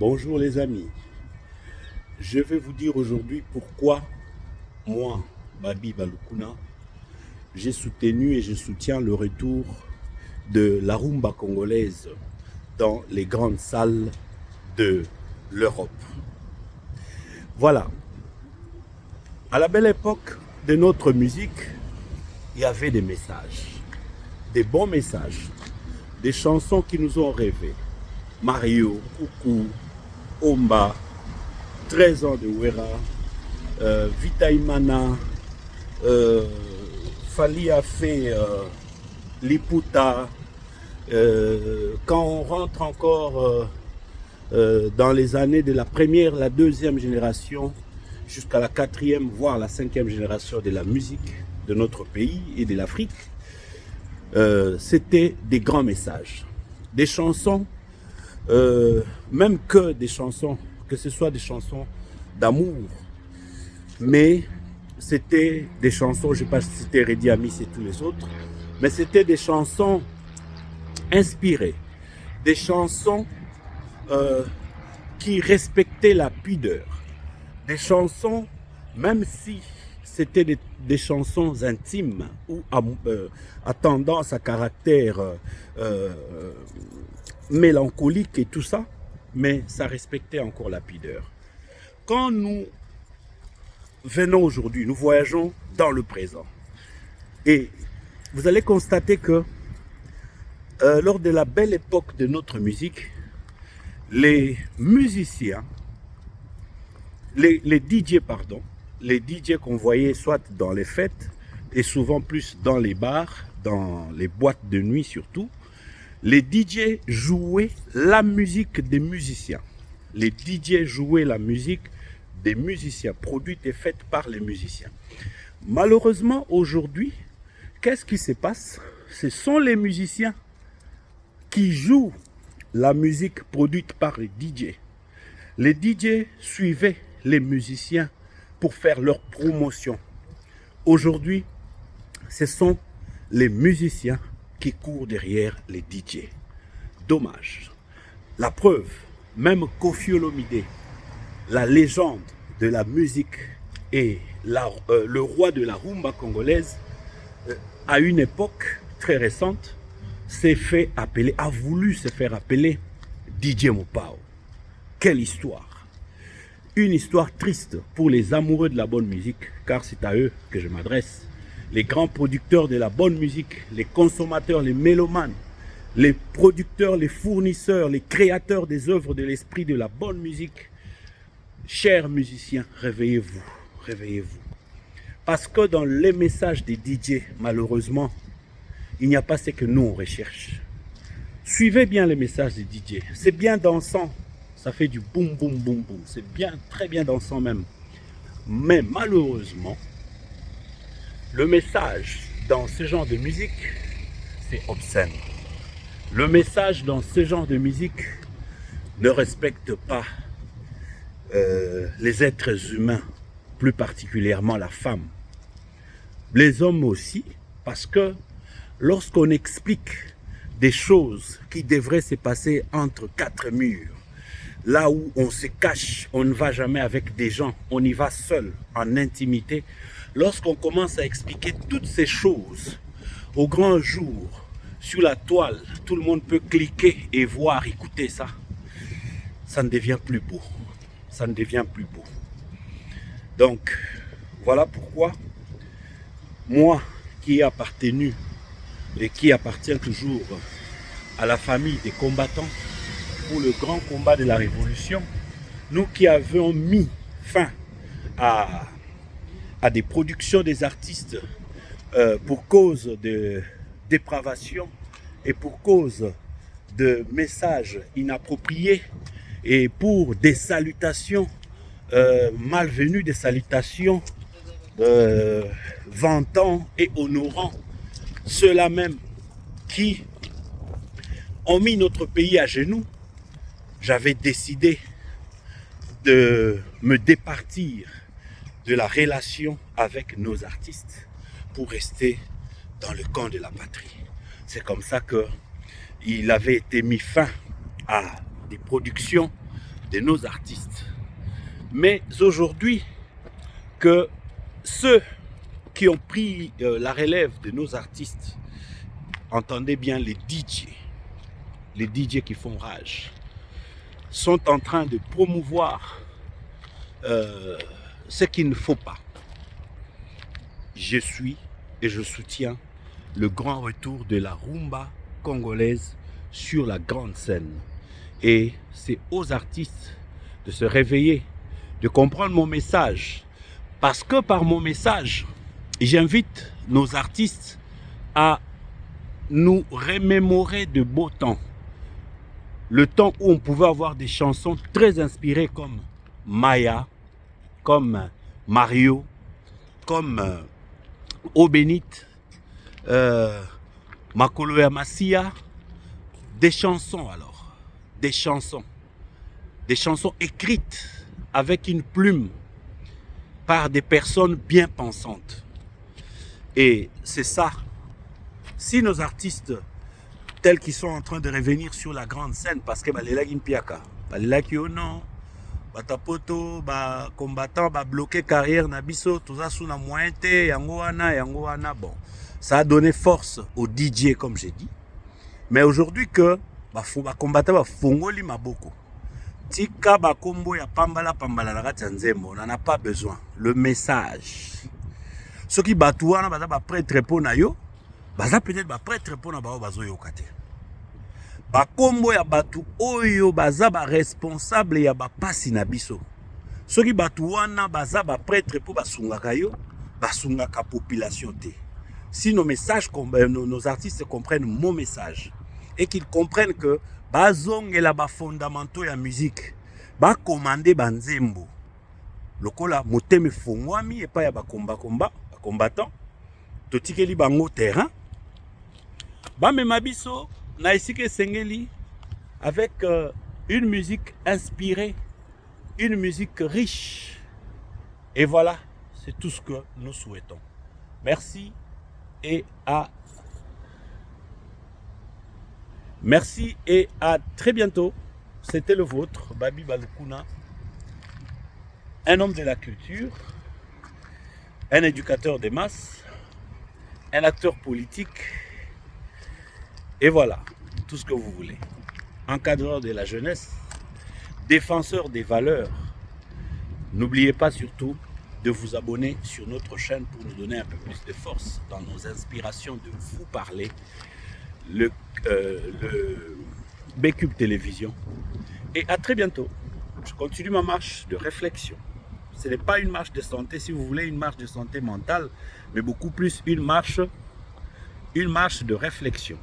Bonjour les amis, je vais vous dire aujourd'hui pourquoi moi, Babi Balukuna, j'ai soutenu et je soutiens le retour de la rumba congolaise dans les grandes salles de l'Europe. Voilà, à la belle époque de notre musique, il y avait des messages, des bons messages, des chansons qui nous ont rêvé. Mario, Coucou, Omba, 13 ans de Wera, Vita Imana, Fali a fait Liputa. Quand on rentre encore dans les années de la première, la deuxième génération, jusqu'à la quatrième, voire la cinquième génération de la musique de notre pays et de l'Afrique, c'était des grands messages. Des chansons, même que des chansons, que ce soit des chansons d'amour, mais c'était des chansons, je ne sais pas si c'était Redi Amis et tous les autres, mais c'était des chansons inspirées, des chansons qui respectaient la pudeur, des chansons, même si c'était des chansons intimes ou à tendance à caractère mélancolique et tout ça, mais ça respectait encore la pudeur. Quand nous venons aujourd'hui, nous voyageons dans le présent, et vous allez constater que lors de la belle époque de notre musique, les musiciens, les DJ pardon, les DJ qu'on voyait soit dans les fêtes et souvent plus dans les bars, dans les boîtes de nuit surtout, les DJ jouaient la musique des musiciens. Les DJ jouaient la musique des musiciens, produite et faite par les musiciens. Malheureusement, aujourd'hui, qu'est-ce qui se passe? Ce sont les musiciens qui jouent la musique produite par les DJ. Les DJ suivaient les musiciens pour faire leur promotion. Aujourd'hui, ce sont les musiciens qui courent derrière les DJ. Dommage. La preuve, même Koffi Olomide, la légende de la musique et le roi de la rumba congolaise, à une époque très récente, s'est fait appeler, a voulu se faire appeler DJ Mopao. Quelle histoire! Une histoire triste pour les amoureux de la bonne musique, car c'est à eux que je m'adresse. Les grands producteurs de la bonne musique, les consommateurs, les mélomanes, les producteurs, les fournisseurs, les créateurs des œuvres de l'esprit de la bonne musique. Chers musiciens, réveillez-vous, réveillez-vous. Parce que dans les messages des DJ, malheureusement, il n'y a pas ce que nous on recherche. Suivez bien les messages des DJ. C'est bien dansant. Ça fait du boum, boum, boum, boum. C'est bien, très bien dansant même. Mais malheureusement, le message dans ce genre de musique, c'est obscène. Le message dans ce genre de musique ne respecte pas les êtres humains, plus particulièrement la femme. Les hommes aussi, parce que lorsqu'on explique des choses qui devraient se passer entre quatre murs, là où on se cache, on ne va jamais avec des gens, on y va seul, en intimité. Lorsqu'on commence à expliquer toutes ces choses au grand jour, sur la toile, tout le monde peut cliquer et voir, écouter ça. Ça ne devient plus beau. Ça ne devient plus beau. Donc, voilà pourquoi, moi qui ai appartenu et qui appartient toujours à la famille des combattants pour le grand combat de la Révolution, nous qui avons mis fin à des productions des artistes pour cause de dépravation et pour cause de messages inappropriés et pour des salutations malvenues, des salutations vantant et honorant ceux-là même qui ont mis notre pays à genoux. J'avais décidé de me départir de la relation avec nos artistes pour rester dans le camp de la patrie. C'est comme ça qu'il avait été mis fin à des productions de nos artistes. Mais aujourd'hui, que ceux qui ont pris la relève de nos artistes, entendez bien les DJ qui font rage, sont en train de promouvoir ce qu'il ne faut pas. Je suis et je soutiens le grand retour de la rumba congolaise sur la grande scène. Et c'est aux artistes de se réveiller, de comprendre mon message. Parce que par mon message, j'invite nos artistes à nous remémorer de beaux temps. Le temps où on pouvait avoir des chansons très inspirées comme Maya, comme Mario, comme Eau Bénite, Makolo ya Masia, des chansons alors, des chansons écrites avec une plume par des personnes bien pensantes. Et c'est ça, si nos artistes tels qu'ils sont en train de revenir sur la grande scène, parce que balelaki mpiaka, balelaki ono, batapoto, ba combattant, ba bloqué carrière na biso, tout ça sous la moyen te, yango wana, bon, ça a donné force aux DJ comme j'ai dit. Mais aujourd'hui que ba combattant ba fongoli maboko, tika ba kombo ya pambala na kati ya nzembo, on n'en a pas besoin. Le message, ceux qui batouana baza ba prêtre po na yo, baza peut-être ba prêtre po na bao bazo yokate. Ba kombo ya batu oyo baza ba responsable ya ba pasi na biso. Soki batu wana baza ba prêtre po basungaka yo, basungaka population te. Si nos messages, nos artistes comprennent mon message et qu'ils comprennent que bazongela ba fondamentaux ya musique, ba commander banzembo. Lokola moteme fongwami et pas ya ba combattant, totikeli bango terrain. Ba mema biso na esike sengeli avec une musique inspirée, une musique riche. Et voilà, c'est tout ce que nous souhaitons. Merci et à très bientôt. C'était le vôtre, Babi Balukuna, un homme de la culture, un éducateur des masses, un acteur politique. Et voilà, tout ce que vous voulez. Encadreur de la jeunesse, défenseur des valeurs. N'oubliez pas surtout de vous abonner sur notre chaîne pour nous donner un peu plus de force dans nos inspirations de vous parler. Le B-Cube Télévision. Et à très bientôt. Je continue ma marche de réflexion. Ce n'est pas une marche de santé, si vous voulez, une marche de santé mentale, mais beaucoup plus une marche de réflexion.